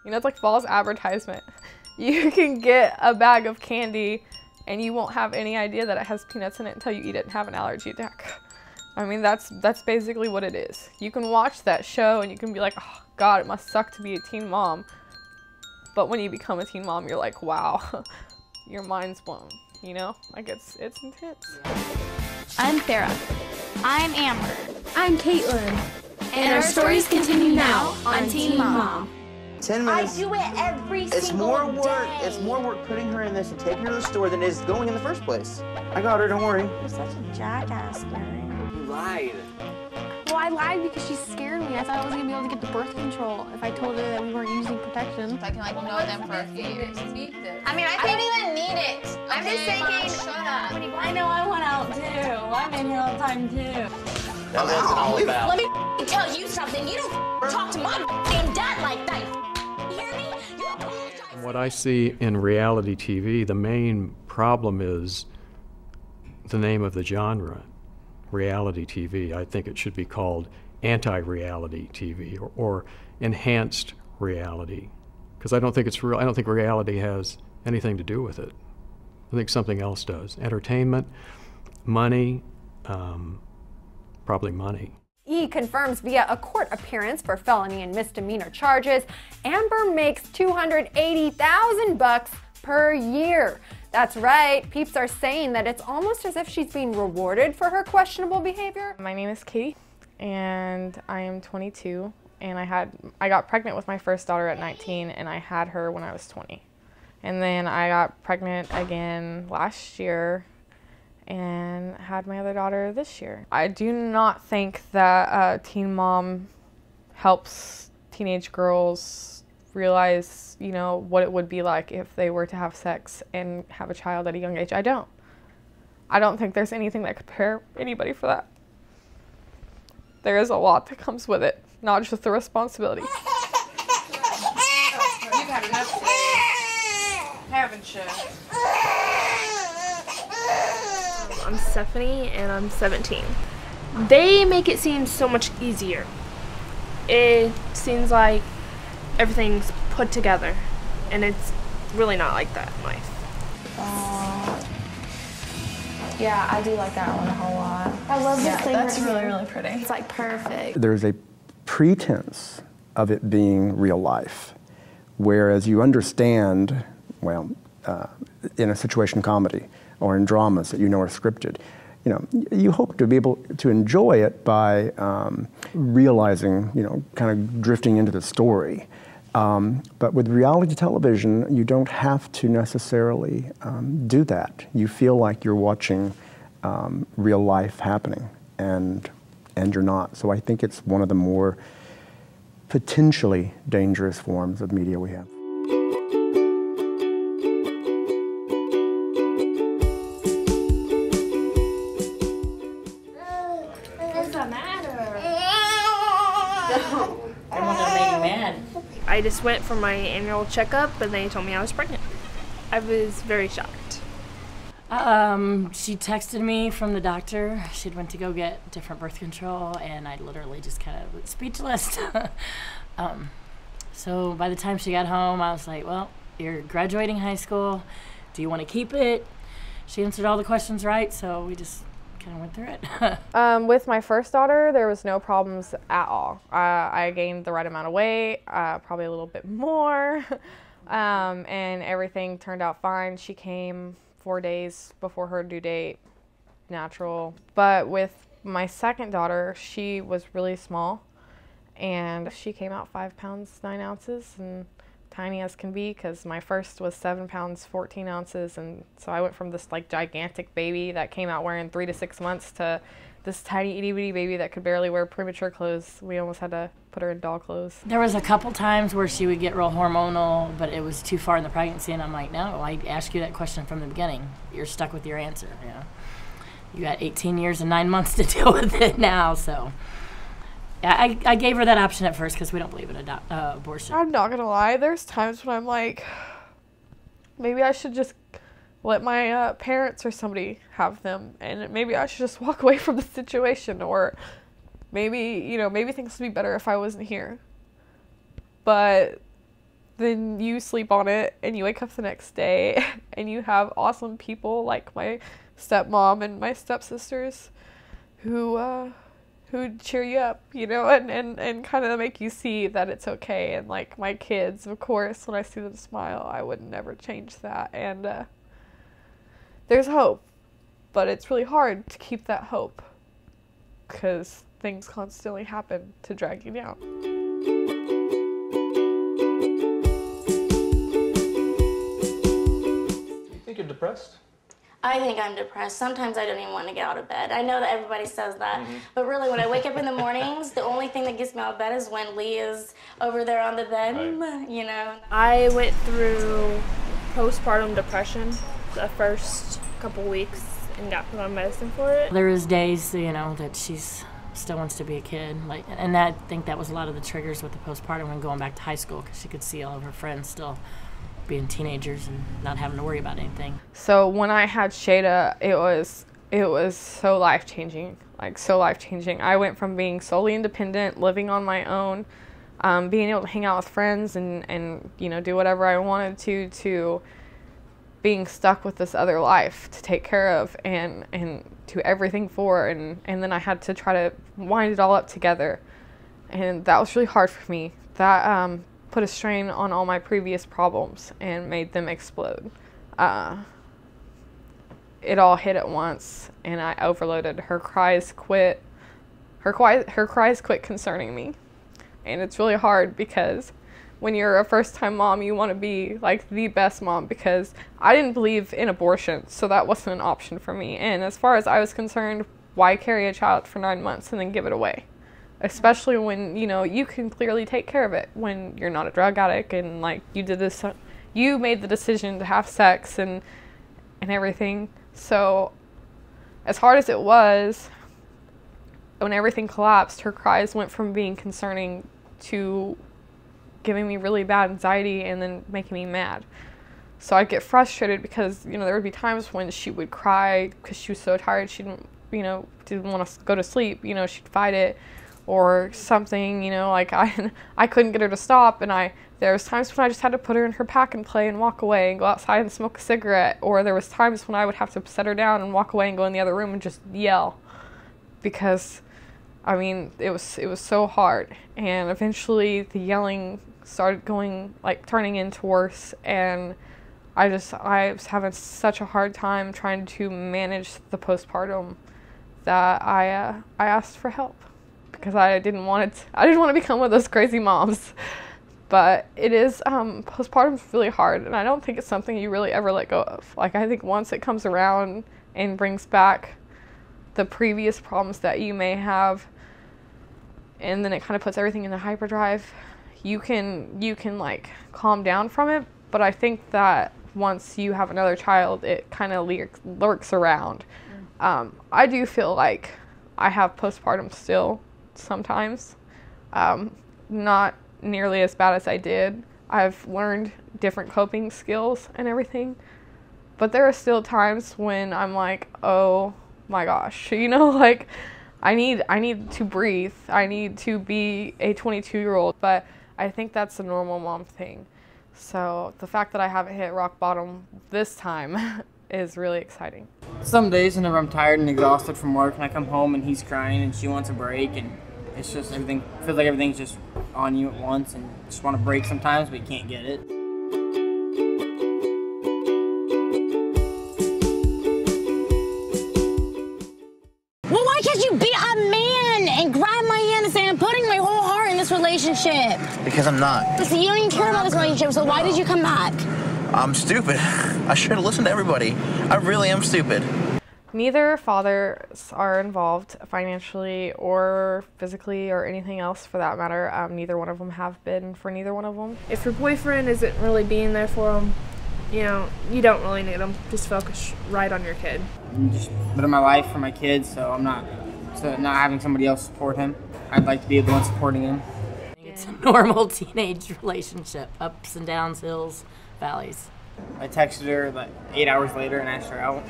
You know, it's like false advertisement. You can get a bag of candy and you won't have any idea that it has peanuts in it until you eat it and have an allergy attack. I mean, that's basically what it is. You can watch that show and you can be like, oh God, it must suck to be a teen mom. But when you become a teen mom, you're like, wow, your mind's blown, you know? Like, it's intense. I'm Farah. I'm Amber. I'm Caitlin. And our stories continue now on Teen Mom. 10 minutes. I do it every single day. It's more work putting her in this and taking her to the store than it is going in the first place. I got her, don't worry. You're such a jackass, Gary. You lied. Well, I lied because she scared me. I thought I was going to be able to get the birth control if I told her that we weren't using protection. I can like know them for a few years. I mean, I don't even need it. I'm just thinking. Shut up. I know I want out too. I'm in here all the time too. That wasn't all about. Let me tell you something. You don't talk to my damn dad like that. You hear me? You apologize. What I see in reality TV, the main problem is the name of the genre, reality TV. I think it should be called anti-reality TV or enhanced reality, because I don't think it's real. I don't think reality has anything to do with it. I think something else does. Entertainment, money, probably money. E confirms via a court appearance for felony and misdemeanor charges, Amber makes $280,000 per year. That's right, peeps are saying that it's almost as if she's being rewarded for her questionable behavior. My name is Katie, and I am 22, and I got pregnant with my first daughter at 19, and I had her when I was 20. And then I got pregnant again last year and had my other daughter this year. I do not think that Teen Mom helps teenage girls realize, you know, what it would be like if they were to have sex and have a child at a young age. I don't think there's anything that could prepare anybody for that. There is a lot that comes with it, not just the responsibility. You've had enough today, haven't you? I'm Stephanie and I'm 17. They make it seem so much easier. It seems like everything's put together, and it's really not like that in life. Yeah, I do like that one a whole lot. I love this thing. That's really, really pretty. It's like perfect. There's a pretense of it being real life, whereas you understand, well, in a situation comedy or in dramas that you know are scripted, you know, you hope to be able to enjoy it by realizing, you know, kind of drifting into the story. But with reality television, you don't have to necessarily do that. You feel like you're watching real life happening, and you're not. So I think it's one of the more potentially dangerous forms of media we have. I just went for my annual checkup and they told me I was pregnant. I was very shocked. She texted me from the doctor. She'd went to go get different birth control, and I literally just kind of was speechless. So by the time she got home, I was like, well, you're graduating high school. Do you want to keep it? She answered all the questions right, so we just kind of went through it. With my first daughter, there was no problems at all. I gained the right amount of weight, probably a little bit more, and everything turned out fine. She came 4 days before her due date, natural. But with my second daughter, she was really small, and she came out 5 pounds 9 ounces, and tiny as can be, because my first was 7 pounds 14 ounces, and so I went from this like gigantic baby that came out wearing 3 to 6 months to this tiny itty bitty baby that could barely wear premature clothes. We almost had to put her in doll clothes. There was a couple times where she would get real hormonal, but it was too far in the pregnancy, and I'm like, no, I asked you that question from the beginning. You're stuck with your answer, you know. You got 18 years and 9 months to deal with it now, so. Yeah, I gave her that option at first because we don't believe in abortion. I'm not gonna lie, there's times when I'm like, maybe I should just let my parents or somebody have them, and maybe I should just walk away from the situation, or maybe, you know, maybe things would be better if I wasn't here. But then you sleep on it and you wake up the next day and you have awesome people like my stepmom and my stepsisters who cheer you up, you know, and kind of make you see that it's okay. And like my kids, of course, when I see them smile, I would never change that. And there's hope, but it's really hard to keep that hope because things constantly happen to drag you down. You think you're depressed? I think I'm depressed. Sometimes I don't even want to get out of bed. I know that everybody says that, but really when I wake up in the mornings, the only thing that gets me out of bed is when Lee is over there on the bed, you know. I went through postpartum depression the first couple weeks and got put on medicine for it. There is days, you know, that she's still wants to be a kid, like, and I think that was a lot of the triggers with the postpartum when going back to high school, because she could see all of her friends still being teenagers and not having to worry about anything. So when I had Shayda, it was so life-changing, like so life-changing. I went from being solely independent, living on my own, being able to hang out with friends and you know, do whatever I wanted to being stuck with this other life to take care of and do everything for, and then I had to try to wind it all up together, and that was really hard for me. That put a strain on all my previous problems and made them explode. It all hit at once and I overloaded. Her cries quit concerning me. And it's really hard because when you're a first-time mom, you want to be like the best mom, because I didn't believe in abortion, so that wasn't an option for me. And as far as I was concerned, why carry a child for 9 months and then give it away? Especially when, you know, you can clearly take care of it when you're not a drug addict and like you made the decision to have sex and everything. So as hard as it was, when everything collapsed, her cries went from being concerning to giving me really bad anxiety and then making me mad. So I'd get frustrated because, you know, there would be times when she would cry because she was so tired she didn't want to go to sleep. You know, she'd fight it or something, you know, like I couldn't get her to stop, and there was times when I just had to put her in her pack and play and walk away and go outside and smoke a cigarette, or there was times when I would have to set her down and walk away and go in the other room and just yell, because I mean it was so hard. And eventually the yelling started turning into worse, and I was having such a hard time trying to manage the postpartum that I asked for help, because I didn't want to become one of those crazy moms. But it is, postpartum's really hard, and I don't think it's something you really ever let go of. Like, I think once it comes around and brings back the previous problems that you may have, and then it kind of puts everything into hyperdrive, you can like calm down from it. But I think that once you have another child, it kind of lurks around. I do feel like I have postpartum still sometimes, not nearly as bad as I did. I've learned different coping skills and everything, but there are still times when I'm like, oh my gosh, you know, like I need to breathe. I need to be a 22-year-old, but I think that's a normal mom thing. So the fact that I haven't hit rock bottom this time is really exciting. Some days whenever I'm tired and exhausted from work and I come home and he's crying and she wants a break, and it's just feels like everything's just on you at once, and you just want to break sometimes, but you can't get it. Well, why can't you be a man and grab my hand and say, I'm putting my whole heart in this relationship? Because I'm not. Listen, you don't even care about this relationship, so why did you come back? I'm stupid. I should have listened to everybody. I really am stupid. Neither fathers are involved financially or physically or anything else for that matter. Neither one of them have been for neither one of them. If your boyfriend isn't really being there for them, you know, you don't really need them. Just focus right on your kid. I'm just living my life for my kids, so not having somebody else support him. I'd like to be the one supporting him. It's a normal teenage relationship, ups and downs, hills, valleys. I texted her like 8 hours later and asked her out.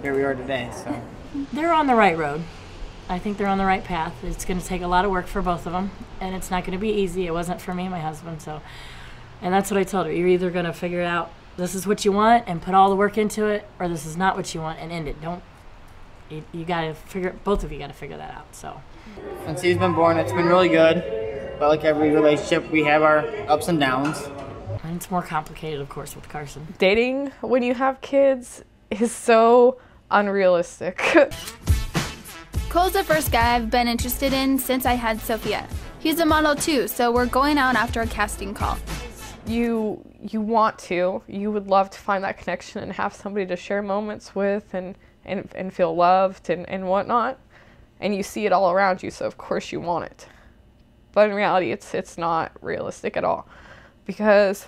Here we are today, so. They're on the right road. I think they're on the right path. It's going to take a lot of work for both of them, and it's not going to be easy. It wasn't for me and my husband, so And that's what I told her. You're either going to figure out this is what you want and put all the work into it, or this is not what you want and end it. You got to figure, both of you got to figure that out, so. Since he's been born, it's been really good. But like every relationship, we have our ups and downs. And it's more complicated, of course, with Carson. Dating when you have kids is so unrealistic. Cole's the first guy I've been interested in since I had Sophia. He's a model too, so we're going out after a casting call. You would love to find that connection and have somebody to share moments with and feel loved and whatnot. And you see it all around you, so of course you want it. But in reality, it's not realistic at all, because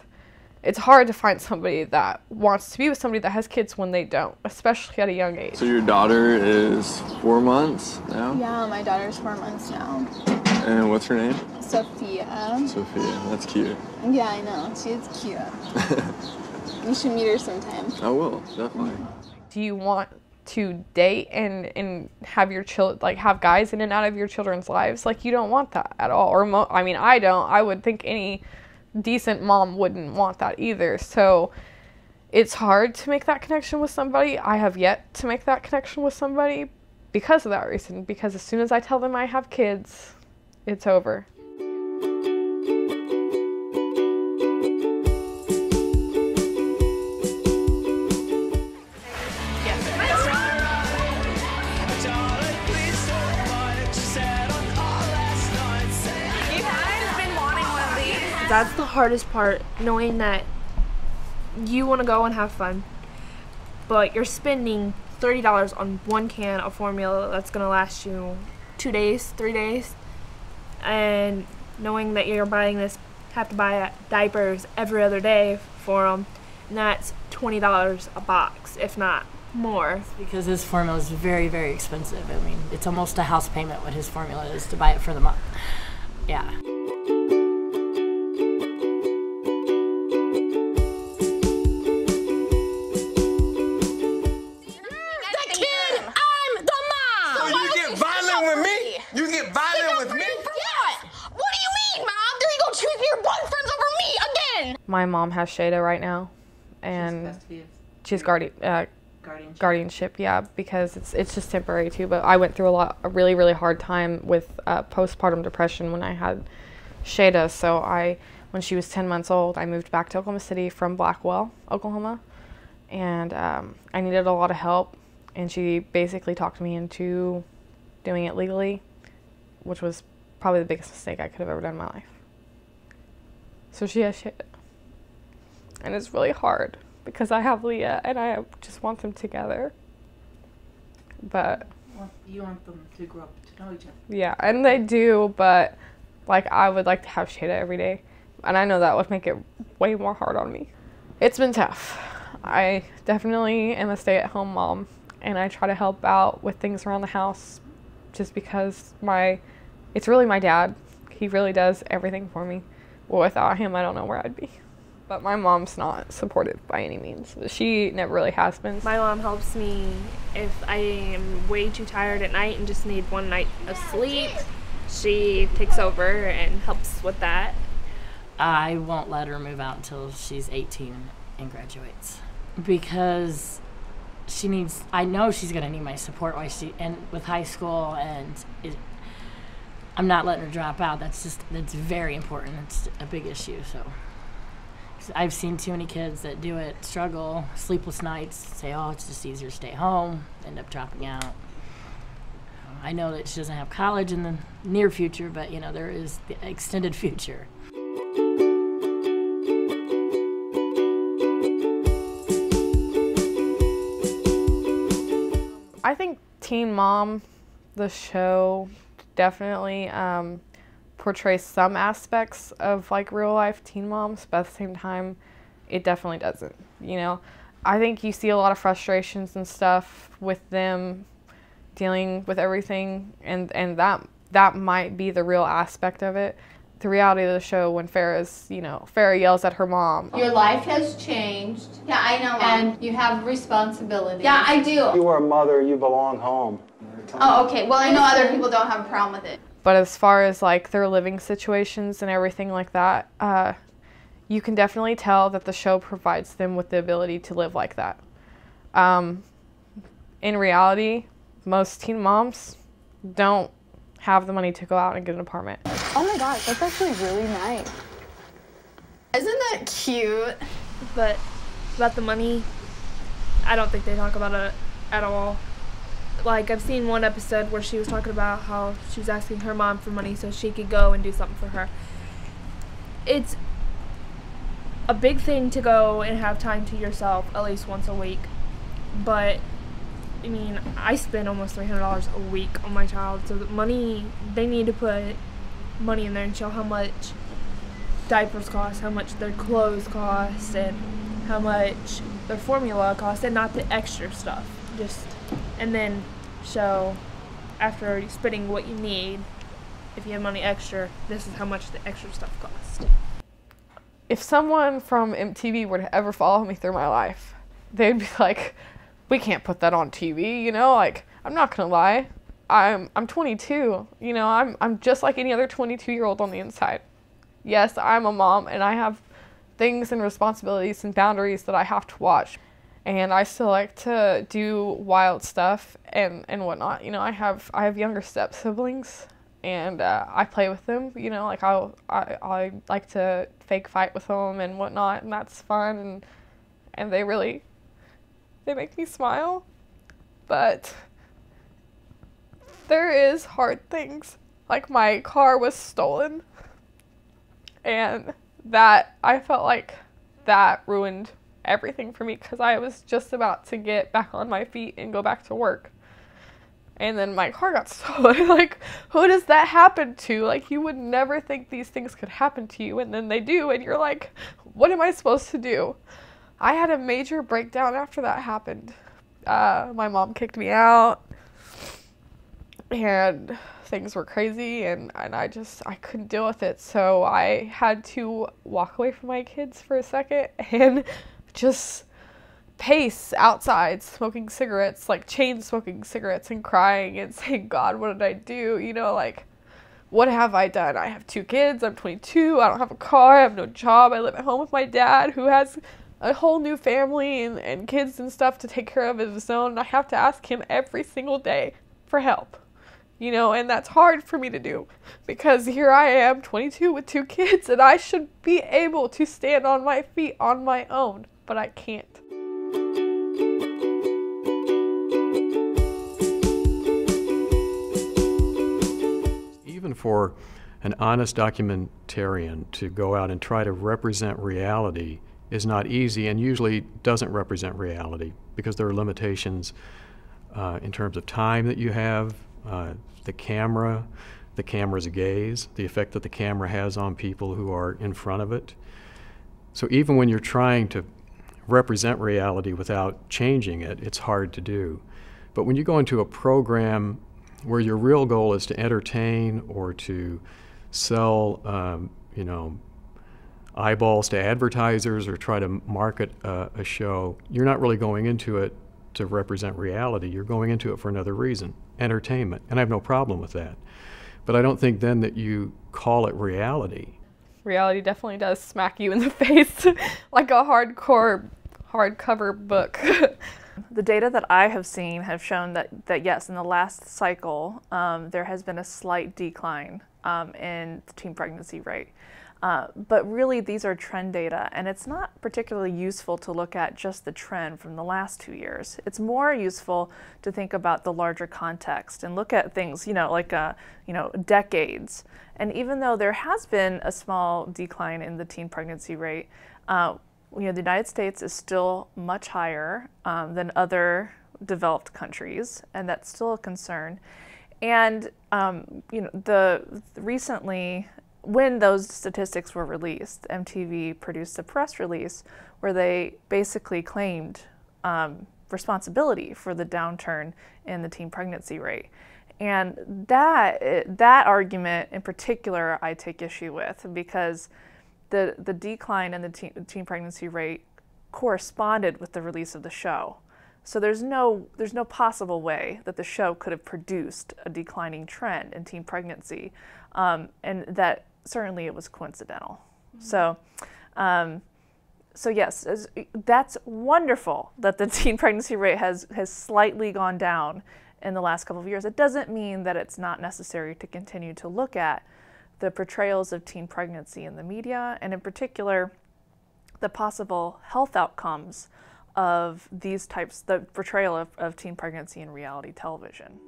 it's hard to find somebody that wants to be with somebody that has kids when they don't, especially at a young age. So your daughter is 4 months now? Yeah, my daughter's 4 months now. And what's her name? Sophia. Sophia, that's cute. Yeah, I know. She is cute. You should meet her sometime. I will, definitely. Do you want to date and have your have guys in and out of your children's lives? Like, you don't want that at all. Or I mean, I don't. I would think any decent mom wouldn't want that either. So it's hard to make that connection with somebody. I have yet to make that connection with somebody because of that reason. Because as soon as I tell them I have kids, it's over. That's the hardest part, knowing that you want to go and have fun, but you're spending $30 on one can of formula that's going to last you 2 days, 3 days, and knowing that you're have to buy diapers every other day for them, and that's $20 a box, if not more. Because his formula is very, very expensive. I mean, it's almost a house payment what his formula is to buy it for the month. Yeah. My mom has Shada right now, and she's guardianship, yeah, because it's just temporary too. But I went through a really, really hard time with postpartum depression when I had Shada. So when she was 10 months old, I moved back to Oklahoma City from Blackwell, Oklahoma, and I needed a lot of help. And she basically talked me into doing it legally, which was probably the biggest mistake I could have ever done in my life. So she has Shada. And it's really hard because I have Leah and I just want them together. But you want them to grow up to know each other. Yeah, and they do, but like I would like to have Shada every day. And I know that would make it way more hard on me. It's been tough. I definitely am a stay-at-home mom, and I try to help out with things around the house just because it's really my dad. He really does everything for me. Well, without him, I don't know where I'd be. But my mom's not supportive by any means. She never really has been. My mom helps me if I am way too tired at night and just need one night of sleep. She takes over and helps with that. I won't let her move out until she's 18 and graduates, because I know she's going to need my support with high school, and I'm not letting her drop out. That's very important. It's a big issue. So I've seen too many kids that do it, struggle, sleepless nights, say, oh, it's just easier to stay home, end up dropping out. I know that she doesn't have college in the near future, but there is the extended future. I think Teen Mom, the show, definitely portrays some aspects of like real life teen moms, but at the same time, it definitely doesn't. I think you see a lot of frustrations and stuff with them dealing with everything, and that might be the real aspect of it. The reality of the show, when Farrah yells at her mom. Your life has changed. Yeah, I know, Mom. And you have responsibilities. Yeah, I do. You are a mother, you belong home. Oh, okay. Well, I know other people don't have a problem with it. But as far as like their living situations and everything like that, you can definitely tell that the show provides them with the ability to live like that. In reality, most teen moms don't have the money to go out and get an apartment. Oh my gosh, that's actually really nice. Isn't that cute? But about the money, I don't think they talk about it at all. Like, I've seen one episode where she was talking about how she was asking her mom for money so she could go and do something for her. It's a big thing to go and have time to yourself at least once a week. But, I mean, I spend almost $300 a week on my child, so the money, they need to put money in there and show how much diapers cost, how much their clothes cost, and how much their formula costs, and not the extra stuff. And then show, after spending what you need, if you have money extra, this is how much the extra stuff costs. If someone from MTV were to ever follow me through my life, they'd be like, we can't put that on TV, you know? Like, I'm not gonna lie. I'm 22, you know, I'm just like any other 22-year-old on the inside. Yes, I'm a mom, and I have things and responsibilities and boundaries that I have to watch. And I still like to do wild stuff and whatnot. You know, I have younger step siblings, and I play with them. You know, like I like to fake fight with them and whatnot, and that's fun. And they make me smile. But there is hard things. Like, my car was stolen, and that, I felt like that ruined everything for me, because I was just about to get back on my feet and go back to work. And then my car got stolen. Like, who does that happen to? Like, you would never think these things could happen to you, and then they do, and you're like, what am I supposed to do? I had a major breakdown after that happened. My mom kicked me out, and things were crazy, and I couldn't deal with it. So I had to walk away from my kids for a second and just pace outside smoking cigarettes, like chain smoking cigarettes, and crying and saying, God, what did I do? You know, like, what have I done? I have 2 kids, I'm 22, I don't have a car, I have no job, I live at home with my dad, who has a whole new family and kids and stuff to take care of his own, and I have to ask him every single day for help. You know, and that's hard for me to do, because here I am, 22 with 2 kids, and I should be able to stand on my feet on my own, but I can't. Even for an honest documentarian to go out and try to represent reality is not easy, and usually doesn't represent reality, because there are limitations in terms of time that you have, the camera's gaze, the effect that the camera has on people who are in front of it. So even when you're trying to represent reality without changing it, it's hard to do. But when you go into a program where your real goal is to entertain or to sell, you know, eyeballs to advertisers or try to market a show, you're not really going into it to represent reality. You're going into it for another reason, entertainment. And I have no problem with that. But I don't think then that you call it reality. Reality definitely does smack you in the face like a hardcover book. The data that I have seen have shown that yes, in the last cycle, there has been a slight decline in the teen pregnancy rate. But really, these are trend data, and it's not particularly useful to look at just the trend from the last 2 years. It's more useful to think about the larger context and look at things, like decades. And even though there has been a small decline in the teen pregnancy rate, the United States is still much higher than other developed countries, and that's still a concern. And recently, when those statistics were released, MTV produced a press release where they basically claimed responsibility for the downturn in the teen pregnancy rate. And that argument in particular I take issue with, because the decline in the teen pregnancy rate corresponded with the release of the show. So there's no possible way that the show could have produced a declining trend in teen pregnancy, and that certainly it was coincidental. Mm-hmm. So So yes, that's wonderful that the teen pregnancy rate has slightly gone down in the last couple of years. It doesn't mean that it's not necessary to continue to look at the portrayals of teen pregnancy in the media, and in particular, the possible health outcomes of these types, the portrayal of teen pregnancy in reality television.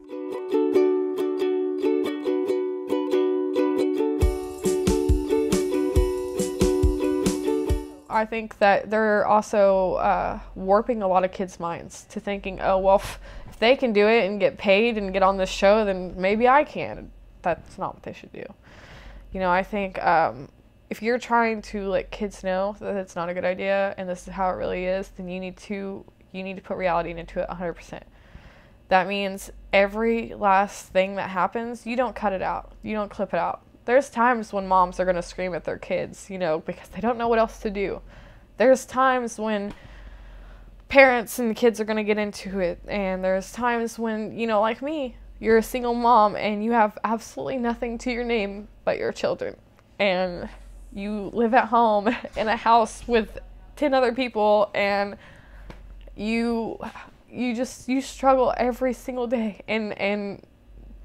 I think that they're also warping a lot of kids' minds to thinking, oh, well, if they can do it and get paid and get on this show, then maybe I can. That's not what they should do. You know, I think if you're trying to let kids know that it's not a good idea and this is how it really is, then you need to put reality into it 100%. That means every last thing that happens, you don't cut it out. You don't clip it out. There's times when moms are going to scream at their kids, you know, because they don't know what else to do. There's times when parents and the kids are going to get into it. And there's times when, you know, like me, you're a single mom and you have absolutely nothing to your name but your children. And you live at home in a house with 10 other people, and you struggle every single day. And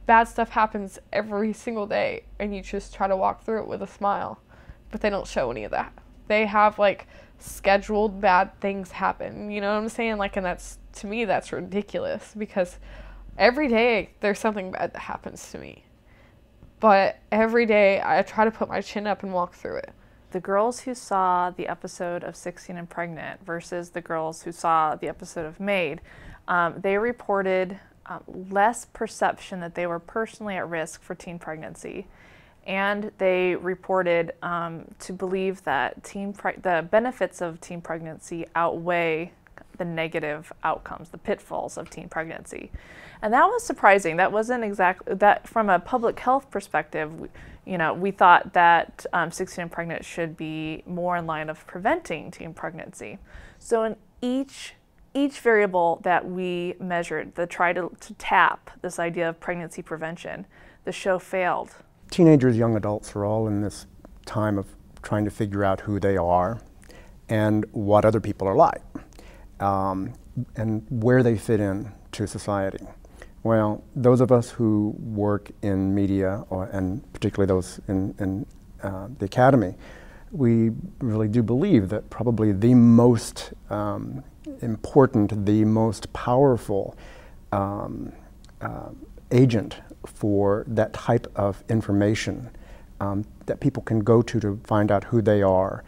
bad stuff happens every single day, and you just try to walk through it with a smile, but they don't show any of that. They have like scheduled bad things happen, you know what I'm saying? Like, and that's, to me, that's ridiculous, because every day there's something bad that happens to me, but every day I try to put my chin up and walk through it. The girls who saw the episode of 16 and Pregnant versus the girls who saw the episode of Made, they reported less perception that they were personally at risk for teen pregnancy, and they reported to believe that the benefits of teen pregnancy outweigh the negative outcomes, the pitfalls of teen pregnancy. And that was surprising. That wasn't exactly that from a public health perspective. You know, we thought that 16 and Pregnant should be more in line of preventing teen pregnancy. So in each variable that we measured, to try to tap this idea of pregnancy prevention, the show failed. Teenagers, young adults are all in this time of trying to figure out who they are and what other people are like, and where they fit in to society. Well, those of us who work in media, and particularly those in the academy, we really do believe that probably the most important, the most powerful agent for that type of information that people can go to find out who they are,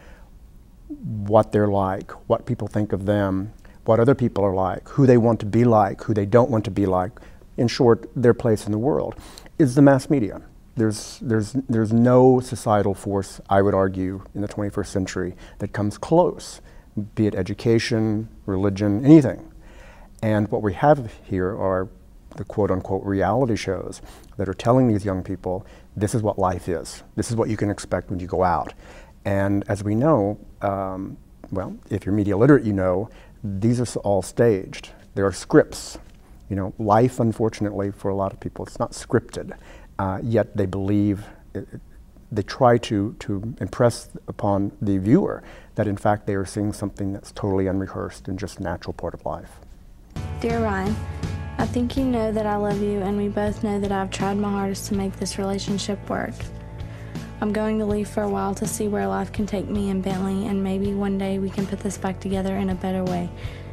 what they're like, what people think of them, what other people are like, who they want to be like, who they don't want to be like, in short, their place in the world, is the mass media. There's no societal force, I would argue, in the 21st century that comes close, be it education, religion, anything. And what we have here are the quote-unquote reality shows that are telling these young people, this is what life is. This is what you can expect when you go out. And as we know, well, if you're media literate, you know, these are all staged. There are scripts. You know, life, unfortunately, for a lot of people, it's not scripted. Yet they believe, they try to impress upon the viewer that in fact they are seeing something that's totally unrehearsed and just a natural part of life. Dear Ryan, I think you know that I love you, and we both know that I've tried my hardest to make this relationship work. I'm going to leave for a while to see where life can take me and Bentley, and maybe one day we can put this back together in a better way.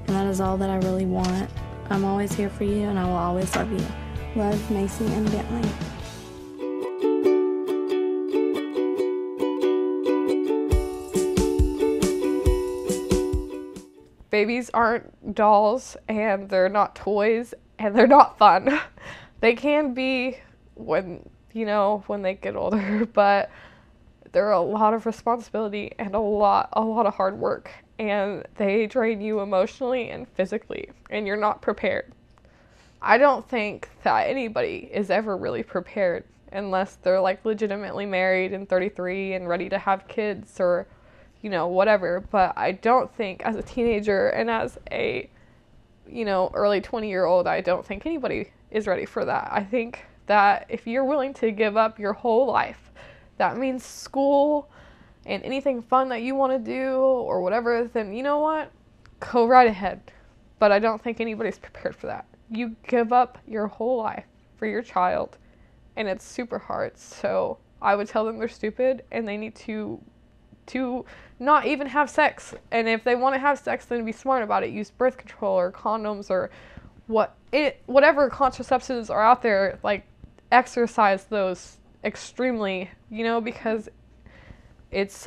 And that is all that I really want. I'm always here for you, and I will always love you. Love, Macy and Bentley. Babies aren't dolls, and they're not toys, and they're not fun. They can be when they get older, but they're a lot of responsibility and a lot of hard work, and they drain you emotionally and physically, and you're not prepared. I don't think that anybody is ever really prepared unless they're like legitimately married and 33 and ready to have kids or whatever. But I don't think as a teenager and as a early 20-year-old, I don't think anybody is ready for that. I think that if you're willing to give up your whole life, that means school, and anything fun that you want to do or whatever, then you know what? Go right ahead. But I don't think anybody's prepared for that. You give up your whole life for your child, and it's super hard. So I would tell them they're stupid and they need to not even have sex. And if they want to have sex, then be smart about it. Use birth control or condoms or whatever contraceptives are out there. Like, exercise those extremely, you know, because it's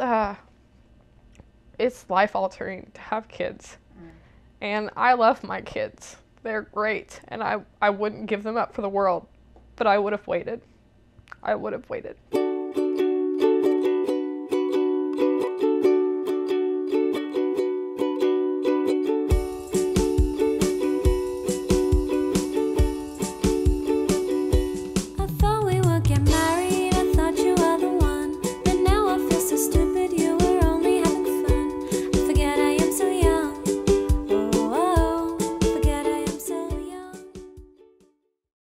life altering to have kids. And I love my kids. They're great, and I wouldn't give them up for the world, but I would have waited. I would have waited.